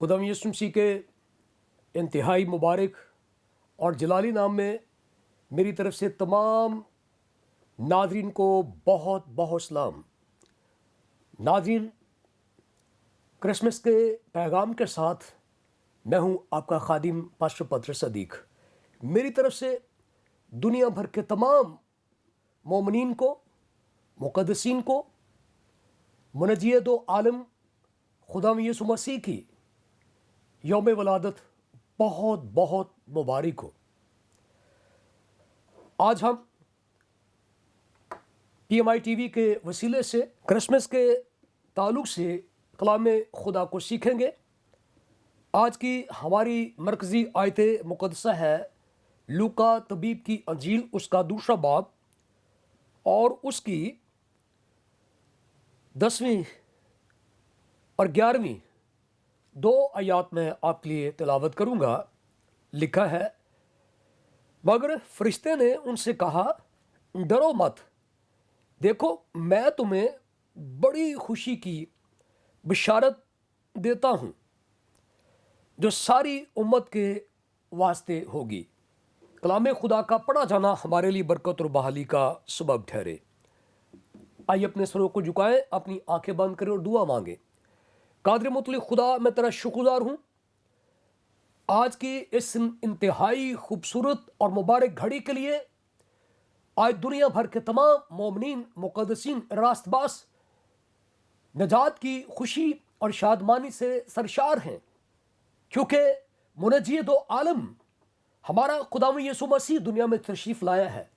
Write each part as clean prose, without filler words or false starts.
खुदा यीशु मसीह के इंतहाई मुबारक और जलाली नाम में मेरी तरफ से तमाम नाज़रीन को बहुत बहुत सलाम। नाज़रीन, क्रिसमस के पैगाम के साथ मैं हूं आपका खादिम पास्टर पत्र सदीक। मेरी तरफ से दुनिया भर के तमाम मोमिनीन को, मुक़द्दसीन को, मुनज्जिए दो आलम खुदा यीशु मसीह की यौम वलादत बहुत बहुत मुबारक हो। आज हम PMI TV के वसीले से क्रिसमस के ताल्लुक़ से कलाम खुदा को सीखेंगे। आज की हमारी मरकज़ी आयत मुक़द्दसा है लूका तबीब की अंजील, उसका दूसरा बाब और उसकी 10वीं और 11वीं दो आयात में आपके लिए तिलावत करूँगा। लिखा है, मगर फरिश्ते ने उनसे कहा, डरो मत, देखो मैं तुम्हें बड़ी खुशी की बिशारत देता हूँ जो सारी उम्मत के वास्ते होगी। कलाम खुदा का पढ़ा जाना हमारे लिए बरकत और बहाली का सबब ठहरे। आइए अपने सरों को झुकाएं, अपनी आंखें बंद करें और दुआ मांगे। कादिर मुतलक खुदा, मैं तेरा शुक्रगुज़ार हूँ आज की इस इंतहाई खूबसूरत और मुबारक घड़ी के लिए। आज दुनिया भर के तमाम मोमिनीन, मुक़द्दसीन, रास्तबास नजात की खुशी और शादमानी से सरशार हैं, क्योंकि मुनज्जिए दो आलम हमारा खुदावंद यीशु मसीह दुनिया में तशरीफ़ लाया है।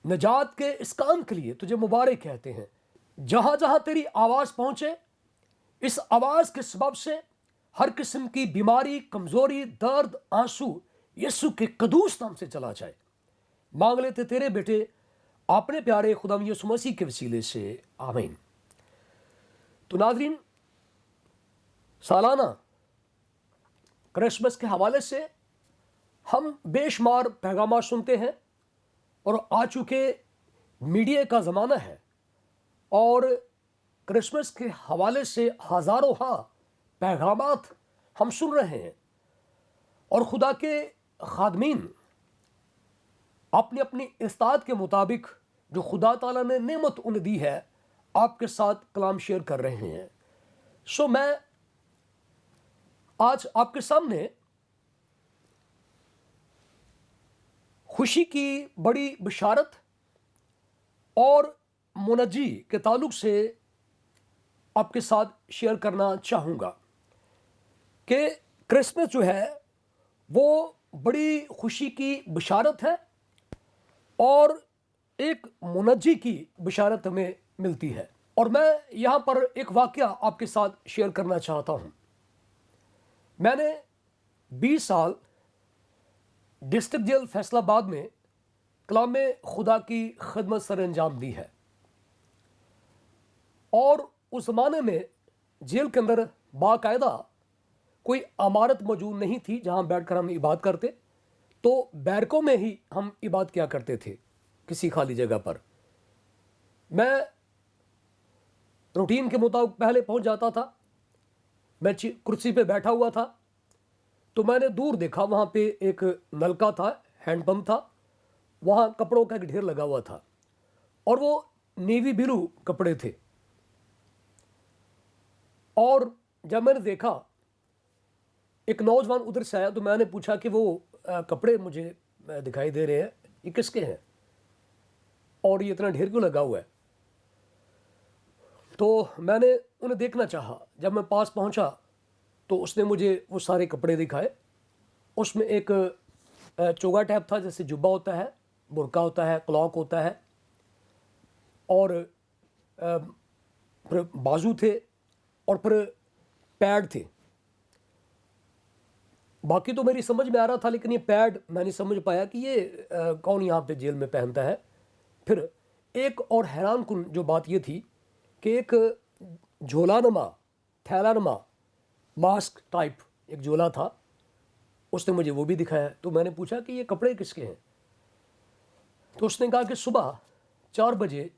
नजात के इस काम के लिए तुझे मुबारक कहते हैं। जहाँ जहाँ तेरी आवाज़ पहुँचे, इस आवाज़ के सबब से हर किस्म की बीमारी, कमज़ोरी, दर्द, आंसू यीशु के कदूस नाम से चला जाए। मांग लेते तेरे बेटे अपने प्यारे खुदावंद यीशु मसीह के वसीले से, आमीन। तो नाज़रीन, सालाना क्रिसमस के हवाले से हम बेशुमार पैगाम सुनते हैं और आ चुके मीडिया का ज़माना है और क्रिसमस के हवाले से हज़ारों पैगामात हम सुन रहे हैं और खुदा के खादमीन अपनी अपनी इस्ताद के मुताबिक जो खुदा ताला ने नेमत उन्हें दी है आपके साथ कलाम शेयर कर रहे हैं। सो मैं आज आपके सामने खुशी की बड़ी बिशारत और मुनज्जी के ताल्लुक से आपके साथ शेयर करना चाहूँगा कि क्रिसमस जो है वो बड़ी खुशी की बिशारत है और एक मुनज्जी की बिशारत हमें मिलती है। और मैं यहाँ पर एक वाक़या आपके साथ शेयर करना चाहता हूँ। मैंने 20 साल डिस्ट्रिक्ट जेल फैसलाबाद में कलाम खुदा की खिदमत सर अंजाम दी है और उस ज़माने में जेल के अंदर बाकायदा कोई इमारत मौजूद नहीं थी जहाँ बैठकर हम इबादत करते, तो बैरकों में ही हम इबादत किया करते थे किसी खाली जगह पर। मैं रूटीन के मुताबिक पहले पहुँच जाता था। मैं कुर्सी पे बैठा हुआ था तो मैंने दूर देखा, वहाँ पे एक नलका था, हैंडपम्प था, वहाँ कपड़ों का एक ढेर लगा हुआ था और वो नेवी ब्लू कपड़े थे। और जब मैंने देखा एक नौजवान उधर से आया तो मैंने पूछा कि वो कपड़े मुझे दिखाई दे रहे हैं, ये किसके हैं और ये इतना ढेर क्यों लगा हुआ है। तो मैंने उन्हें देखना चाहा। जब मैं पास पहुंचा तो उसने मुझे वो सारे कपड़े दिखाए। उसमें एक चोगा टाइप था, जैसे जुब्बा होता है, बुर्का होता है, क्लॉक होता है और फिर बाजू थे और फिर पैड थे। बाकी तो मेरी समझ में आ रहा था, लेकिन ये पैड मैं नहीं समझ पाया कि ये कौन यहाँ पे जेल में पहनता है। फिर एक और हैरान कुन जो बात ये थी कि एक झोलानुमा, थैलानुमा मास्क टाइप एक झोला था, उसने मुझे वो भी दिखाया। तो मैंने पूछा कि ये कपड़े किसके हैं। तो उसने कहा कि सुबह 4 बजे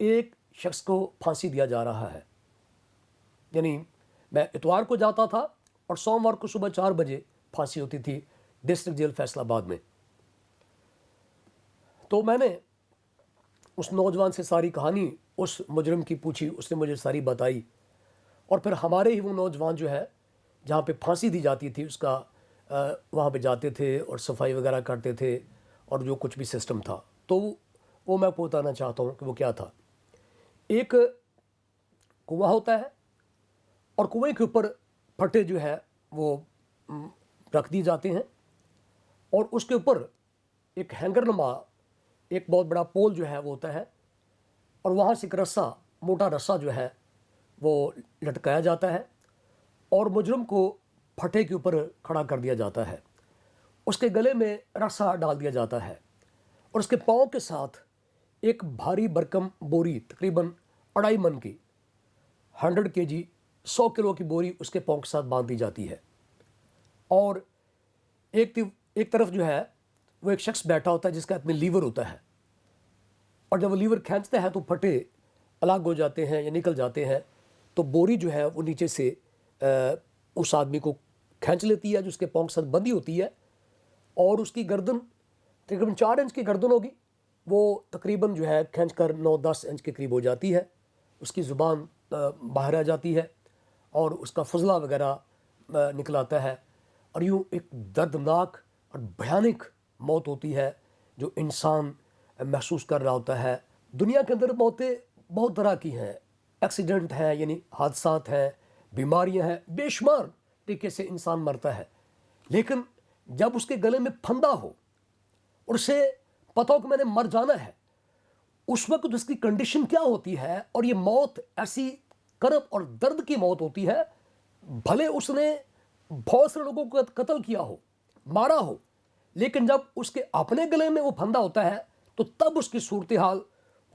एक शख्स को फांसी दिया जा रहा है। यानी मैं इतवार को जाता था اور सोमवार को सुबह 4 बजे फांसी होती थी डिस्ट्रिक्ट जेल फैसलाबाद में। तो मैंने उस नौजवान से सारी कहानी उस मुजरिम की पूछी, उसने मुझे सारी बताई, और फिर हमारे ही वो नौजवान जो है जहाँ पे फांसी दी जाती थी उसका वहाँ पे जाते थे और सफाई वगैरह करते थे और जो कुछ भी सिस्टम था, तो वो मैं बताना चाहता हूँ कि वो क्या था। एक कुआं होता है और कुएं के ऊपर फटे जो है वो रख दिए जाते हैं और उसके ऊपर एक हैंगर नुमा एक बहुत बड़ा पोल जो है वो होता है और वहाँ से एक रस्सा, मोटा रस्सा जो है वो लटकाया जाता है और मुजरिम को फटे के ऊपर खड़ा कर दिया जाता है। उसके गले में रस्सा डाल दिया जाता है और उसके पाँव के साथ एक भारी भरकम बोरी तकरीबन 2.5 मन की 100 kg 100 किलो की बोरी उसके पाँव के साथ बांध दी जाती है। और एक तरफ जो है वो एक शख्स बैठा होता है जिसका हाथ में लीवर होता है और जब वो लीवर खींचता है तो फटे अलग हो जाते हैं या निकल जाते हैं, तो बोरी जो है वो नीचे से उस आदमी को खींच लेती है जो उसके पाँव के साथ बंधी होती है और उसकी गर्दन तकरीबन 4 इंच की गर्दन होगी, वो तकरीबन जो है खींच कर 9-10 इंच के करीब हो जाती है। उसकी ज़ुबान बाहर आ जाती है और उसका फजला वगैरह निकल आता है और यूँ एक दर्दनाक और भयानक मौत होती है जो इंसान महसूस कर रहा होता है। दुनिया के अंदर मौतें बहुत तरह की हैं, एक्सीडेंट हैं यानी हादसात हैं, बीमारियां हैं, बेशुमार तरीके से इंसान मरता है, लेकिन जब उसके गले में फंदा हो और उसे पता हो कि मैंने मर जाना है, उस वक्त उसकी कंडीशन क्या होती है। और ये मौत ऐसी करब और दर्द की मौत होती है, भले उसने बहुत सारे लोगों को कत्ल किया हो, मारा हो, लेकिन जब उसके अपने गले में वो फंदा होता है तो तब उसकी सूरत हाल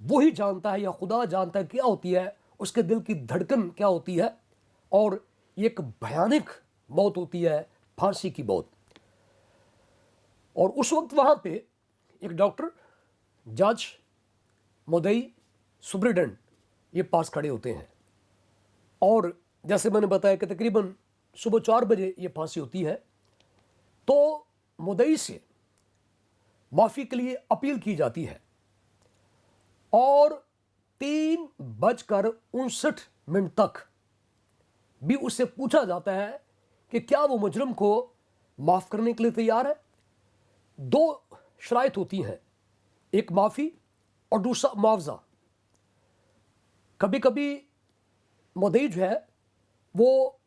वही जानता है या खुदा जानता है क्या होती है, उसके दिल की धड़कन क्या होती है। और ये एक भयानक मौत होती है, फांसी की मौत। और उस वक्त वहाँ पे एक डॉक्टर, जज, मुद्दई, सुप्रिटेंडेंट ये पास खड़े होते हैं और जैसे मैंने बताया कि तकरीबन सुबह 4 बजे ये फांसी होती है, तो मुद्दई से माफ़ी के लिए अपील की जाती है और 3:59 तक भी उससे पूछा जाता है कि क्या वो मुजरिम को माफ़ करने के लिए तैयार है। 2 शराइत होती हैं, एक माफ़ी और दूसरा मुआवजा। कभी कभी मुद्दई जो है वो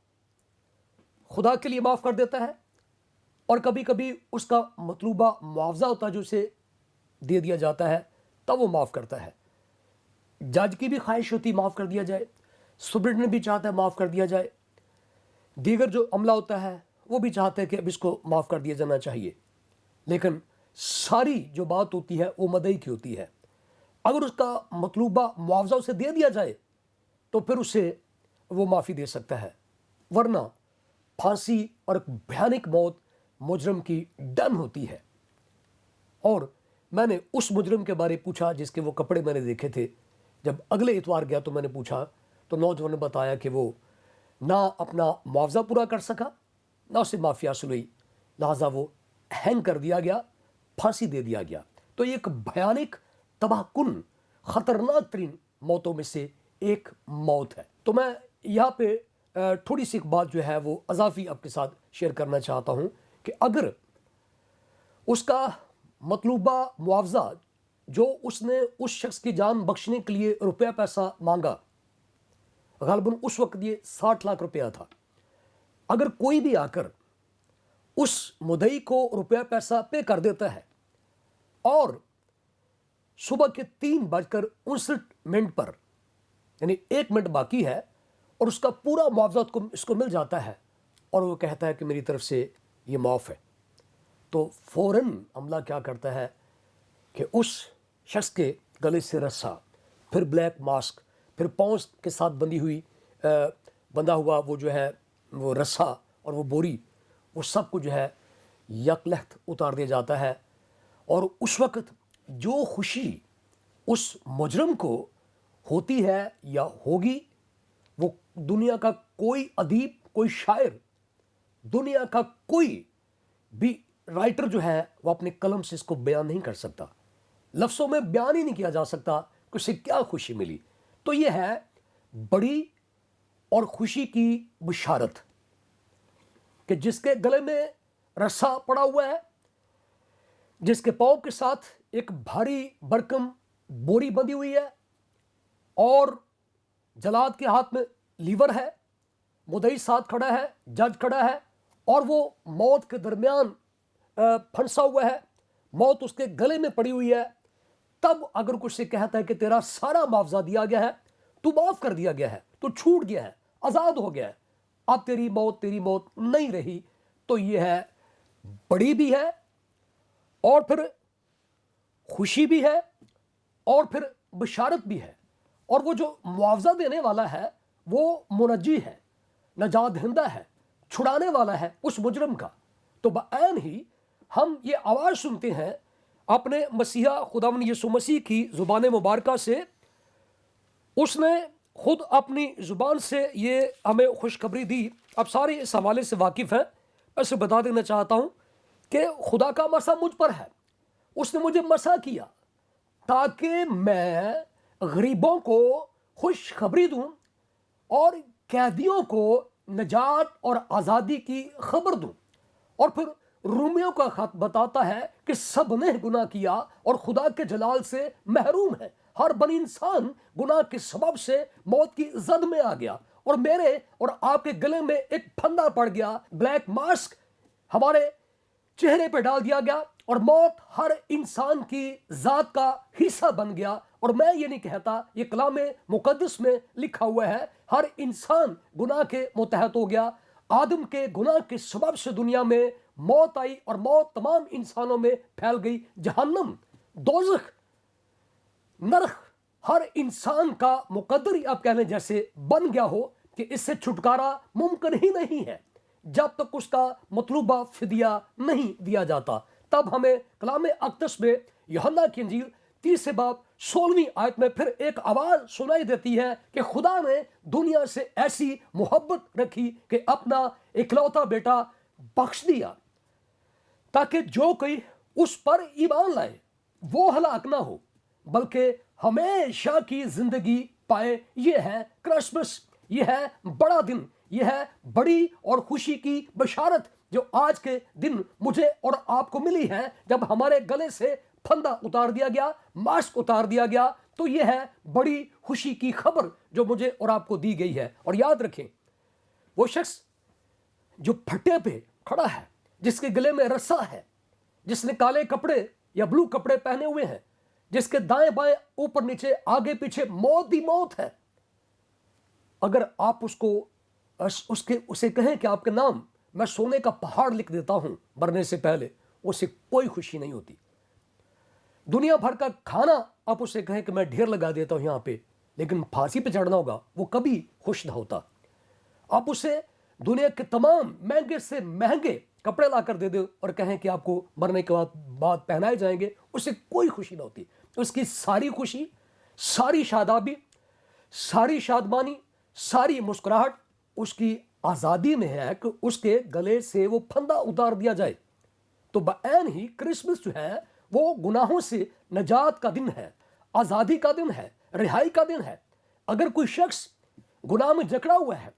खुदा के लिए माफ़ कर देता है और कभी कभी उसका मतलूबा मुआवजा होता है जो उसे दे दिया जाता है, तब वो माफ़ करता है। जज की भी ख्वाहिश होती माफ़ कर दिया जाए, सुप्रिटेंडेंट भी चाहता है माफ़ कर दिया जाए, दीगर जो अमला होता है वो भी चाहते हैं कि अब इसको माफ़ कर दिया जाना चाहिए, लेकिन सारी जो बात होती है वो मुद्दई की होती है। अगर उसका मतलूबा मुआवजा उसे दे दिया जाए तो फिर उसे वो माफ़ी दे सकता है, वरना फांसी और एक भयानक मौत मुजरिम की डन होती है। और मैंने उस मुजरिम के बारे पूछा जिसके वो कपड़े मैंने देखे थे। जब अगले इतवार गया तो मैंने पूछा तो नौजवान ने बताया कि वो ना अपना मुआवजा पूरा कर सका, ना उसे माफ़ी हासिल हुई, लिहाजा वो हैंग कर दिया गया, फांसी दे दिया गया। तो ये एक भयानक, तबाहकुन, ख़तरनाक तरीन मौतों में से एक मौत है। तो मैं यहाँ पे थोड़ी सी एक बात जो है वो अजाफी आपके साथ शेयर करना चाहता हूँ कि अगर उसका मतलूबा मुआवजा जो उसने उस शख्स की जान बख्शने के लिए रुपया पैसा मांगा, गालबन उस वक्त ये 60 लाख रुपया था, अगर कोई भी आकर उस मुद्दई को रुपया पैसा पे कर देता है और सुबह के 3:59 पर यानी 1 मिनट बाकी है और उसका पूरा मुआवजा इसको मिल जाता है और वो कहता है कि मेरी तरफ से ये माफ़ है, तो फ़ौरन अमला क्या करता है कि उस शख्स के गले से रस्सा, फिर ब्लैक मास्क, फिर पाँव के साथ बंधा हुआ वो जो है वो रस्सा और वो बोरी, वो सब को जो है यकलख्त उतार दिया जाता है। और उस वक्त जो खुशी उस मुजरिम को होती है या होगी, वो दुनिया का कोई अदीब, कोई शायर दुनिया का कोई भी राइटर जो है वो अपने कलम से इसको बयान नहीं कर सकता, लफ्ज़ों में बयान ही नहीं किया जा सकता कि उसे क्या खुशी मिली। तो ये है बड़ी और खुशी की बुशारत कि जिसके गले में रस्सा पड़ा हुआ है, जिसके पाँव के साथ एक भारी भरकम बोरी बंधी हुई है और जलाद के हाथ में लीवर है, मुदई साथ खड़ा है, जज खड़ा है और वो मौत के दरमियान फंसा हुआ है, मौत उसके गले में पड़ी हुई है, तब अगर कुछ से कहता है कि तेरा सारा मुआवजा दिया गया है, तू माफ कर दिया गया है, तू छूट गया है, आज़ाद हो गया है, अब तेरी मौत नहीं रही, तो ये है बड़ी भी है और फिर खुशी भी है और फिर बशारत भी है। और वो जो मुआवजा देने वाला है वो मुनज्जी है, नजात दहिंदा है, छुड़ाने वाला है उस मुजरम का। तो बयान ही हम ये आवाज़ सुनते हैं अपने मसीहा खुदावंद यीशु मसीह की ज़ुबान मुबारका से। उसने खुद अपनी ज़ुबान से ये हमें खुशखबरी दी। अब सारे इस हवाले से वाकिफ़ हैं, ऐसे बता देना चाहता हूँ कि खुदा का मसा मुझ पर है। उसने मुझे मसा किया ताकि मैं गरीबों को खुशखबरी दूँ और कैदियों को नजात और आज़ादी की खबर दूँ। और फिर रोमियो का खत बताता है कि सब ने गुनाह किया और खुदा के जलाल से महरूम है। हर बनी इंसान गुनाह के सबब से मौत की जद में आ गया और मेरे और आपके गले में एक फंदा पड़ गया, ब्लैक मास्क हमारे चेहरे पे डाल दिया गया और मौत हर इंसान की जात का हिस्सा बन गया। और मैं ये नहीं कहता, ये कलाम मुकद्दस में लिखा हुआ है, हर इंसान गुनाह के मुतहत हो गया। आदम के गुनाह के सबब से दुनिया में मौत आई और मौत तमाम इंसानों में फैल गई। जहन्नम, दोज़ख, नरक हर इंसान का मुकद्दर ही आप कहने जैसे बन गया हो कि इससे छुटकारा मुमकिन ही नहीं है जब तक उसका मतलूबा फिदिया नहीं दिया जाता। तब हमें कलाम अक़दस में यूहन्ना की इंजील 30 बाब 16वीं आयत में फिर एक आवाज़ सुनाई देती है कि खुदा ने दुनिया से ऐसी मोहब्बत रखी कि अपना इकलौता बेटा बख्श दिया ताकि जो कोई उस पर ईमान लाए वो हलाक ना हो बल्कि हमेशा की जिंदगी पाए। ये है क्रिसमस, ये है बड़ा दिन, ये है बड़ी और खुशी की बशारत जो आज के दिन मुझे और आपको मिली है। जब हमारे गले से फंदा उतार दिया गया, मास्क उतार दिया गया, तो यह है बड़ी खुशी की खबर जो मुझे और आपको दी गई है। और याद रखें, वो शख्स जो फट्टे पे खड़ा है, जिसके गले में रस्सा है, जिसने काले कपड़े या ब्लू कपड़े पहने हुए हैं, जिसके दाएं बाएं ऊपर नीचे आगे पीछे मौत ही मौत है, अगर आप उसे कहें कि आपके नाम मैं सोने का पहाड़ लिख देता हूं मरने से पहले, उसे कोई खुशी नहीं होती। दुनिया भर का खाना आप उसे कहें कि मैं ढेर लगा देता हूं यहां पे, लेकिन फांसी पे चढ़ना होगा, वो कभी खुश ना होता। आप उसे दुनिया के तमाम महंगे से महंगे कपड़े लाकर दे दो और कहें कि आपको मरने के बाद पहनाए जाएंगे, उसे कोई खुशी ना होती। उसकी सारी खुशी, सारी शादाबी, सारी शादमानी, सारी मुस्कुराहट उसकी आज़ादी में है कि उसके गले से वो फंदा उतार दिया जाए। तो बयान ही क्रिसमस जो है वो गुनाहों से नजात का दिन है, आज़ादी का दिन है, रिहाई का दिन है। अगर कोई शख्स गुनाह में जकड़ा हुआ है,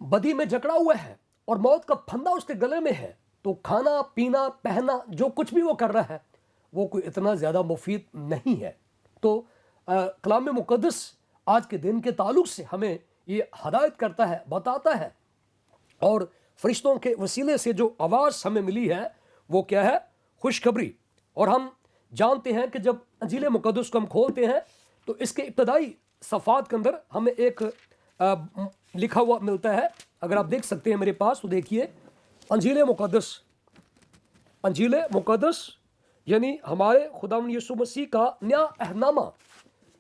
बदी में जकड़ा हुआ है और मौत का फंदा उसके गले में है, तो खाना पीना पहनना जो कुछ भी वो कर रहा है वो कोई इतना ज़्यादा मुफीद नहीं है। तो कलाम मुक़द्दस आज के दिन के ताल्लुक से हमें ये हदायत करता है, बताता है, और फरिश्तों के वसीले से जो आवाज़ हमें मिली है वो क्या है? खुशखबरी। और हम जानते हैं कि जब अंजील मुक़द्दस को हम खोलते हैं तो इसके इब्तदाई सफ़ात के अंदर हमें एक लिखा हुआ मिलता है। अगर आप देख सकते हैं मेरे पास, तो देखिए, अंजील मुक़द्दस यानी हमारे खुदावंद यीशु मसीह का नया अहदनामा।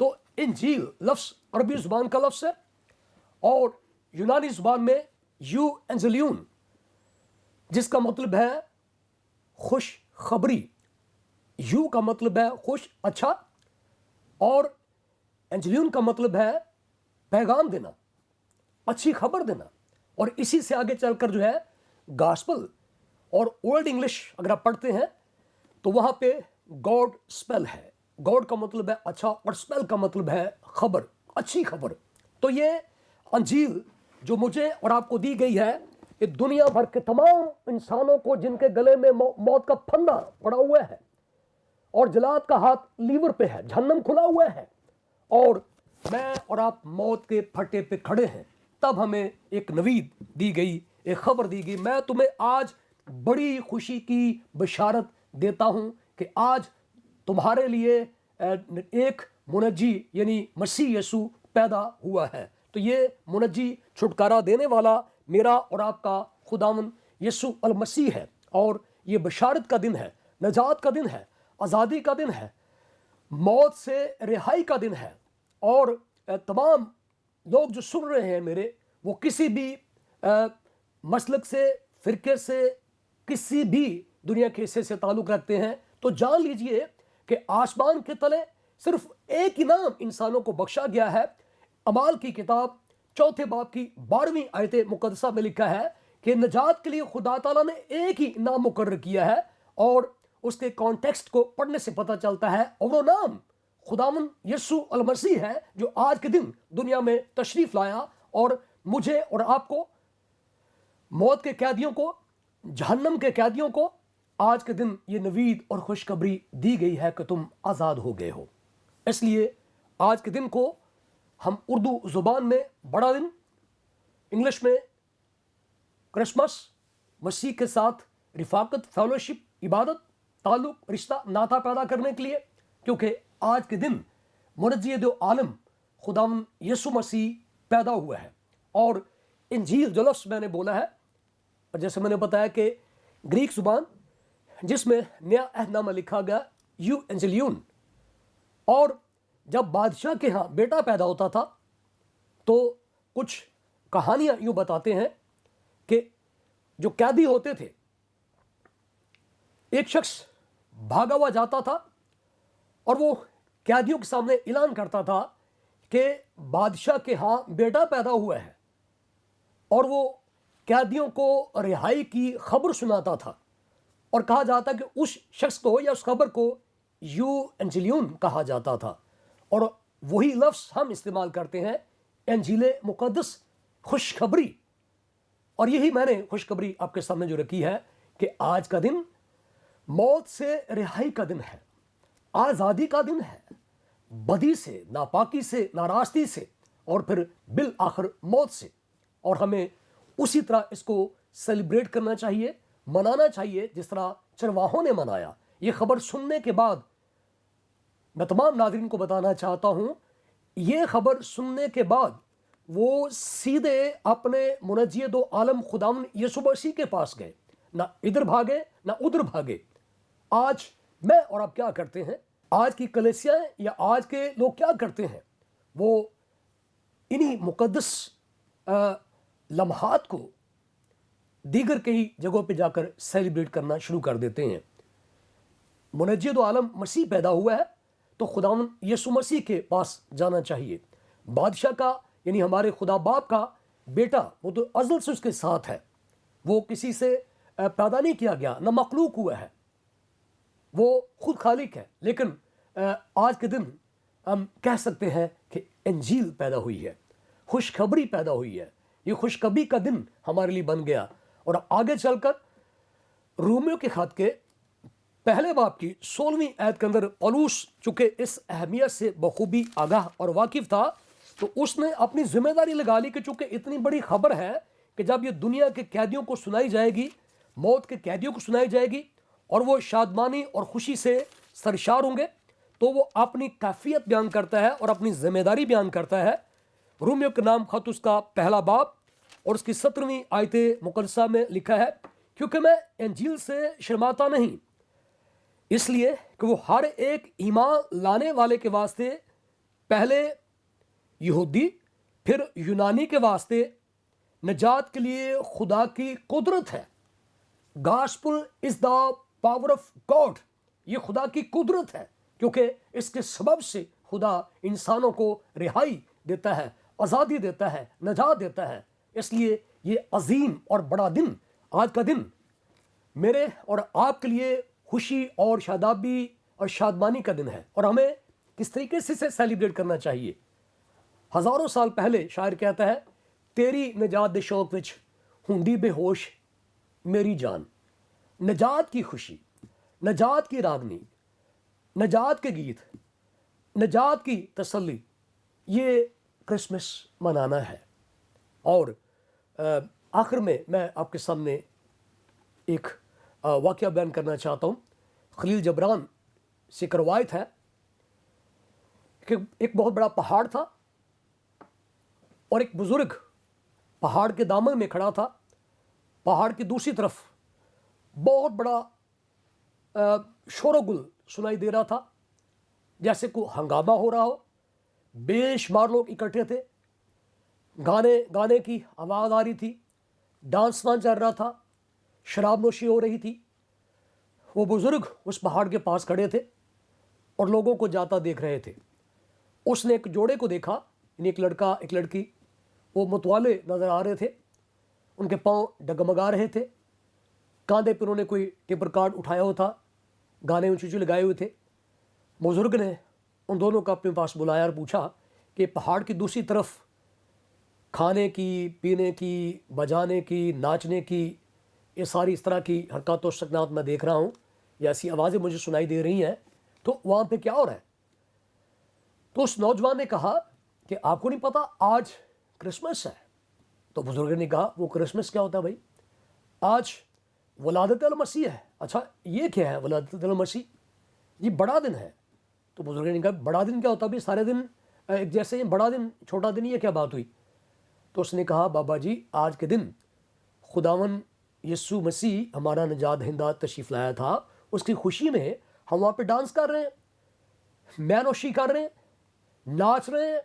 तो इंजील लफ्ज़ अरबी ज़ुबान का लफ्ज़ है और यूनानी ज़ुबान में यू एंजेलियन, जिसका मतलब है खुश खबरी। यू का मतलब है खुश, अच्छा, और एंजेलियन का मतलब है पैगाम देना, अच्छी खबर देना। और इसी से आगे चलकर जो है گاسپل اور اولڈ انگلش اگر آپ پڑھتے ہیں تو وہاں پہ گاڈ اسپیل ہے. گاڈ کا مطلب ہے اچھا اور اسپیل کا مطلب ہے خبر, اچھی خبر. تو یہ انجیل جو مجھے اور آپ کو دی گئی ہے یہ دنیا بھر کے تمام انسانوں کو جن کے گلے میں موت کا پھندا پڑا ہوا ہے اور جلاد کا ہاتھ لیور پہ ہے, جہنم کھلا ہوا ہے اور میں اور آپ موت کے پھٹے پہ کھڑے ہیں, تب ہمیں ایک نوید دی گئی, ایک خبر دی گئی. میں تمہیں آج بڑی خوشی کی بشارت دیتا ہوں کہ آج تمہارے لیے ایک منجی یعنی مسیح یسوع پیدا ہوا ہے. تو یہ منجی, چھٹکارا دینے والا میرا اور آپ کا خداوند یسوع المسیح ہے, اور یہ بشارت کا دن ہے, نجات کا دن ہے, آزادی کا دن ہے, موت سے رہائی کا دن ہے. اور تمام لوگ جو سن رہے ہیں میرے, وہ کسی بھی مسلک سے, فرقے سے, کسی بھی دنیا کے حصے سے تعلق رکھتے ہیں, تو جان لیجئے کہ آسمان کے تلے صرف ایک انعام انسانوں کو بخشا گیا ہے. اعمال کی کتاب 4 باب کی 12ویں آیت مقدسہ میں لکھا ہے کہ نجات کے لیے خدا تعالیٰ نے ایک ہی نام مقرر کیا ہے, اور اس کے کانٹیکسٹ کو پڑھنے سے پتہ چلتا ہے, اور وہ نام خداوند یسوع المسیح ہے جو آج کے دن دنیا میں تشریف لایا اور مجھے اور آپ کو, موت کے قیدیوں کو, جہنم کے قیدیوں کو آج کے دن یہ نوید اور خوشخبری دی گئی ہے کہ تم آزاد ہو گئے ہو. اس لیے آج کے دن کو ہم اردو زبان میں بڑا دن, انگلش میں کرسمس, مسیح کے ساتھ رفاقت, فیلوشپ, عبادت, تعلق, رشتہ, ناتا پیدا کرنے کے لیے, کیونکہ آج کے دن منجی دو عالم خداوند یسوع مسیح پیدا ہوا ہے. اور انجیل جو لفظ میں نے بولا ہے, اور جیسے میں نے بتایا کہ گریک زبان جس میں نیا عہد نامہ لکھا گیا یو انجلیون, اور جب بادشاہ کے ہاں بیٹا پیدا ہوتا تھا تو کچھ کہانیاں یوں بتاتے ہیں کہ جو قیدی ہوتے تھے, ایک شخص بھاگا ہوا جاتا تھا اور وہ قیدیوں کے سامنے اعلان کرتا تھا کہ بادشاہ کے ہاں بیٹا پیدا ہوا ہے, اور وہ قیدیوں کو رہائی کی خبر سناتا تھا, اور کہا جاتا کہ اس شخص کو یا اس خبر کو یو انجلیون کہا جاتا تھا. اور وہی لفظ ہم استعمال کرتے ہیں انجیل مقدس, خوشخبری. اور یہی میں نے خوشخبری آپ کے سامنے جو رکھی ہے کہ آج کا دن موت سے رہائی کا دن ہے, آزادی کا دن ہے, بدی سے, ناپاکی سے, ناراستی سے, اور پھر بالآخر موت سے. اور ہمیں اسی طرح اس کو سیلیبریٹ کرنا چاہیے, منانا چاہیے جس طرح چرواہوں نے منایا. یہ خبر سننے کے بعد میں تمام ناظرین کو بتانا چاہتا ہوں, یہ خبر سننے کے بعد وہ سیدھے اپنے منجی دو عالم خداوند یسوع مسیح کے پاس گئے, نہ ادھر بھاگے نہ ادھر بھاگے. آج میں اور آپ کیا کرتے ہیں, آج کی کلیسیاں یا آج کے لوگ کیا کرتے ہیں, وہ انہی مقدس لمحات کو دیگر کئی جگہوں پہ جا کر سیلیبریٹ کرنا شروع کر دیتے ہیں. منجی دو عالم مسیح پیدا ہوا ہے تو خداوند یسوع مسیح کے پاس جانا چاہیے. بادشاہ کا یعنی ہمارے خدا باپ کا بیٹا وہ تو ازل سے اس کے ساتھ ہے, وہ کسی سے پیدا نہیں کیا گیا, نہ مخلوق ہوا ہے, وہ خود خالق ہے. لیکن آج کے دن ہم کہہ سکتے ہیں کہ انجیل پیدا ہوئی ہے, خوشخبری پیدا ہوئی ہے. یہ خوشخبری کا دن ہمارے لیے بن گیا. اور آگے چل کر رومیو کے خط کے پہلے باب کی 16ویں آیت کے اندر پولس چونکہ اس اہمیت سے بخوبی آگاہ اور واقف تھا تو اس نے اپنی ذمہ داری لگا لی کہ چونکہ اتنی بڑی خبر ہے کہ جب یہ دنیا کے قیدیوں کو سنائی جائے گی, موت کے قیدیوں کو سنائی جائے گی, اور وہ شادمانی اور خوشی سے سرشار ہوں گے, تو وہ اپنی کیفیت بیان کرتا ہے اور اپنی ذمہ داری بیان کرتا ہے. رومیو کے نام خط اس کا پہلا باب اور اس کی 17ویں آیت مقدسہ میں لکھا ہے, کیونکہ میں انجیل سے شرماتا نہیں, اس لیے کہ وہ ہر ایک ایمان لانے والے کے واسطے پہلے یہودی پھر یونانی کے واسطے نجات کے لیے خدا کی قدرت ہے. Gospel is the power of God, یہ خدا کی قدرت ہے, کیونکہ اس کے سبب سے خدا انسانوں کو رہائی دیتا ہے, آزادی دیتا ہے, نجات دیتا ہے. اس لیے یہ عظیم اور بڑا دن آج کا دن میرے اور آپ کے لیے خوشی اور شادابی اور شادمانی کا دن ہے، اور ہمیں کس طریقے سے اسے سیلیبریٹ کرنا چاہیے۔ ہزاروں سال پہلے شاعر کہتا ہے، تیری نجات دے شوق وچ ہوندی بے ہوش میری جان۔ نجات کی خوشی، نجات کی راگنی، نجات کے گیت، نجات کی تسلی، یہ کرسمس منانا ہے۔ اور آخر میں آپ کے سامنے ایک واقعہ بیان کرنا چاہتا ہوں۔ خلیل جبران سے ایک روایت ہے کہ ایک بہت بڑا پہاڑ تھا اور ایک بزرگ پہاڑ کے دامن میں کھڑا تھا۔ پہاڑ کی دوسری طرف بہت بڑا شور و گل سنائی دے رہا تھا، جیسے کوئی ہنگامہ ہو رہا ہو۔ بے شمار لوگ اکٹھے تھے، گانے کی آواز آ رہی تھی، ڈانس چل رہا تھا، شراب نوشی ہو رہی تھی۔ وہ بزرگ اس پہاڑ کے پاس کھڑے تھے اور لوگوں کو جاتا دیکھ رہے تھے۔ اس نے ایک جوڑے کو دیکھا، یعنی ایک لڑکا ایک لڑکی، وہ متوالے نظر آ رہے تھے، ان کے پاؤں ڈگمگا رہے تھے، کاندھے پہ انہوں نے کوئی ٹیپر کارڈ اٹھایا ہوا تھا، گانے اونچی اونچی لگائے ہوئے تھے۔ بزرگ نے ان دونوں کو اپنے پاس بلایا اور پوچھا کہ پہاڑ کی دوسری طرف کھانے کی، پینے کی، بجانے کی، ناچنے کی، یہ ساری اس طرح کی حرکات و سکنات میں دیکھ رہا ہوں، یہ ایسی آوازیں مجھے سنائی دے رہی ہیں، تو وہاں پہ کیا ہو رہا ہے؟ تو اس نوجوان نے کہا کہ آپ کو نہیں پتا آج کرسمس ہے؟ تو بزرگ نے کہا وہ کرسمس کیا ہوتا ہے بھائی؟ آج ولادت المسیح ہے۔ اچھا یہ کیا ہے ولادت المسیح؟ یہ بڑا دن ہے۔ تو بزرگ نے کہا بڑا دن کیا ہوتا ہے؟ سارے دن ایک جیسے ہیں، بڑا دن چھوٹا دن، یہ کیا بات ہوئی؟ تو اس نے کہا بابا جی آج کے دن خداون یسوع مسیح ہمارا نجات دہندہ تشریف لایا تھا، اس کی خوشی میں ہم وہاں پہ ڈانس کر رہے ہیں، مے نوشی کر رہے ہیں، ناچ رہے ہیں،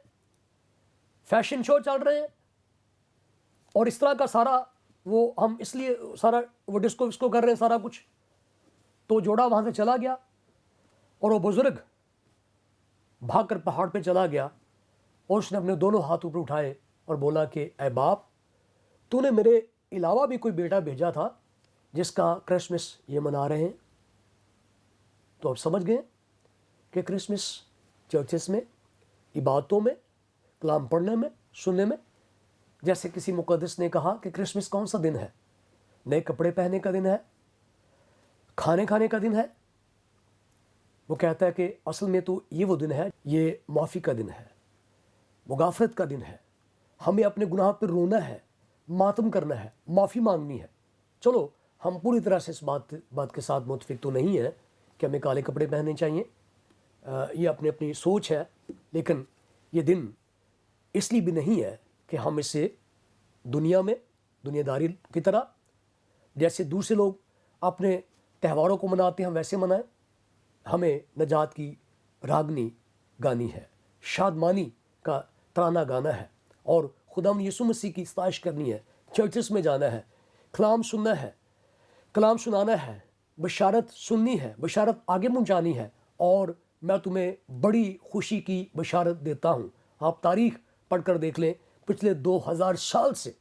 فیشن شو چل رہے ہیں، اور اس طرح کا سارا وہ ہم اس لیے سارا وہ ڈسکو وسکو کر رہے ہیں سارا کچھ۔ تو جوڑا وہاں سے چلا گیا اور وہ بزرگ بھاگ کر پہاڑ پہ چلا گیا، اور اس نے اپنے دونوں ہاتھ اوپر اٹھائے اور بولا کہ اے باپ، تو نے میرے علاوہ بھی کوئی بیٹا بھیجا تھا جس کا کرسمس یہ منا رہے ہیں۔ تو آپ سمجھ گئے کہ کرسمس چرچز میں، عبادتوں میں، کلام پڑھنے میں، سننے میں، جیسے کسی مقدس نے کہا کہ کرسمس کون سا دن ہے؟ نئے کپڑے پہننے کا دن ہے، کھانے کا دن ہے۔ وہ کہتا ہے کہ اصل میں تو یہ وہ دن ہے، یہ معافی کا دن ہے، مغافرت کا دن ہے، ہمیں اپنے گناہ پر رونا ہے، ماتم کرنا ہے، معافی مانگنی ہے۔ چلو ہم پوری طرح سے اس بات کے ساتھ متفق تو نہیں ہیں کہ ہمیں کالے کپڑے پہننے چاہیے، یہ اپنی سوچ ہے، لیکن یہ دن اس لیے بھی نہیں ہے کہ ہم اسے دنیا میں دنیا داری کی طرح جیسے دوسرے لوگ اپنے تہواروں کو مناتے ہیں ہم ویسے منائیں۔ ہمیں نجات کی راگنی گانی ہے، شادمانی کا ترانہ گانا ہے، اور خداوند یسوع مسیح کی ستائش کرنی ہے، چرچز میں جانا ہے، کلام سننا ہے، کلام سنانا ہے، بشارت سننی ہے، بشارت آگے پہنچانی ہے۔ اور میں تمہیں بڑی خوشی کی بشارت دیتا ہوں۔ آپ تاریخ پڑھ کر دیکھ لیں، پچھلے 2000 سال سے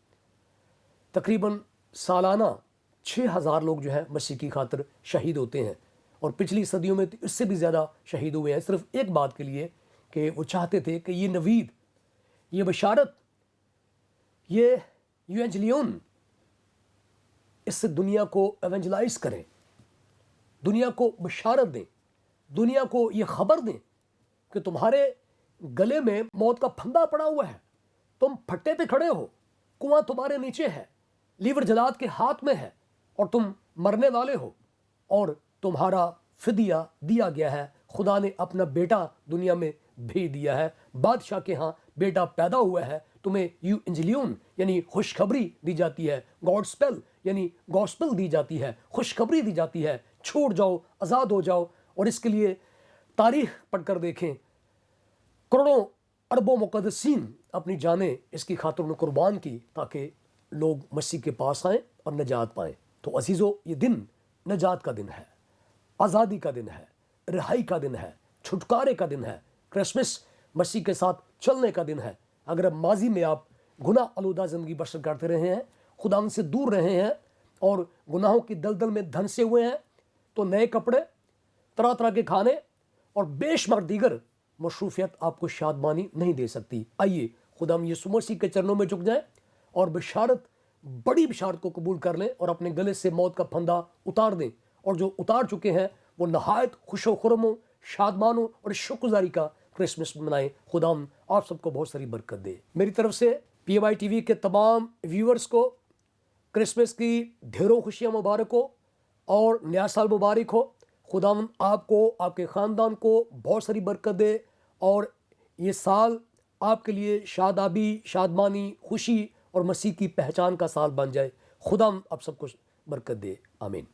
تقریباً سالانہ 6000 لوگ جو ہے مسیح کی خاطر شہید ہوتے ہیں، اور پچھلی صدیوں میں اس سے بھی زیادہ شہید ہوئے ہیں، صرف ایک بات کے لیے کہ وہ چاہتے تھے کہ یہ نوید، یہ بشارت، یہ ایونجلیون اس سے دنیا کو ایونجلائز کریں، دنیا کو بشارت دیں، دنیا کو یہ خبر دیں کہ تمہارے گلے میں موت کا پھندا پڑا ہوا ہے، تم پھٹے پہ کھڑے ہو، کنواں تمہارے نیچے ہے، لیور جلاد کے ہاتھ میں ہے، اور تم مرنے والے ہو، اور تمہارا فدیہ دیا گیا ہے، خدا نے اپنا بیٹا دنیا میں بھیج دیا ہے، بادشاہ کے ہاں بیٹا پیدا ہوا ہے، تمہیں یو انجلیون یعنی خوشخبری دی جاتی ہے، گاڈسپیل یعنی گاسپل دی جاتی ہے، خوشخبری دی جاتی ہے، چھوٹ جاؤ، آزاد ہو جاؤ۔ اور اس کے لیے تاریخ پڑھ کر دیکھیں، کروڑوں اربوں مقدسین اپنی جانیں اس کی خاطر نے قربان کی تاکہ لوگ مسیح کے پاس آئیں اور نجات پائیں۔ تو عزیزو، یہ دن نجات کا دن ہے، آزادی کا دن ہے، رہائی کا دن ہے، چھٹکارے کا دن ہے۔ کرسمس مسیح کے ساتھ چلنے کا دن ہے۔ اگر اب ماضی میں آپ گناہ آلودہ زندگی بسر کرتے رہے ہیں، خدا ان سے دور رہے ہیں اور گناہوں کی دلدل میں دھنسے ہوئے ہیں تو نئے کپڑے، طرح طرح کے کھانے اور بے شمار دیگر مصروفیت آپ کو شادمانی نہیں دے سکتی۔ آئیے خدا ہم یسوع مسیح کے چرنوں میں جھک جائیں اور بشارت، بڑی بشارت کو قبول کر لیں اور اپنے گلے سے موت کا پھندا اتار دیں، اور جو اتار چکے ہیں وہ نہایت خوش و خرم ہوں، شادمان ہوں اور شکر گزاری کا کرسمس منائیں۔ خدا ہم آپ سب کو بہت ساری برکت دے۔ میری طرف سے P M I T V کے تمام ویورز کو کرسمس کی ڈھیروں خوشیاں مبارک ہو اور نیا سال مبارک ہو۔ خداوند آپ کو، آپ کے خاندان کو بہت ساری برکت دے اور یہ سال آپ کے لیے شادابی، شادمانی، خوشی اور مسیح کی پہچان کا سال بن جائے۔ خدا آپ سب کو برکت دے، آمین۔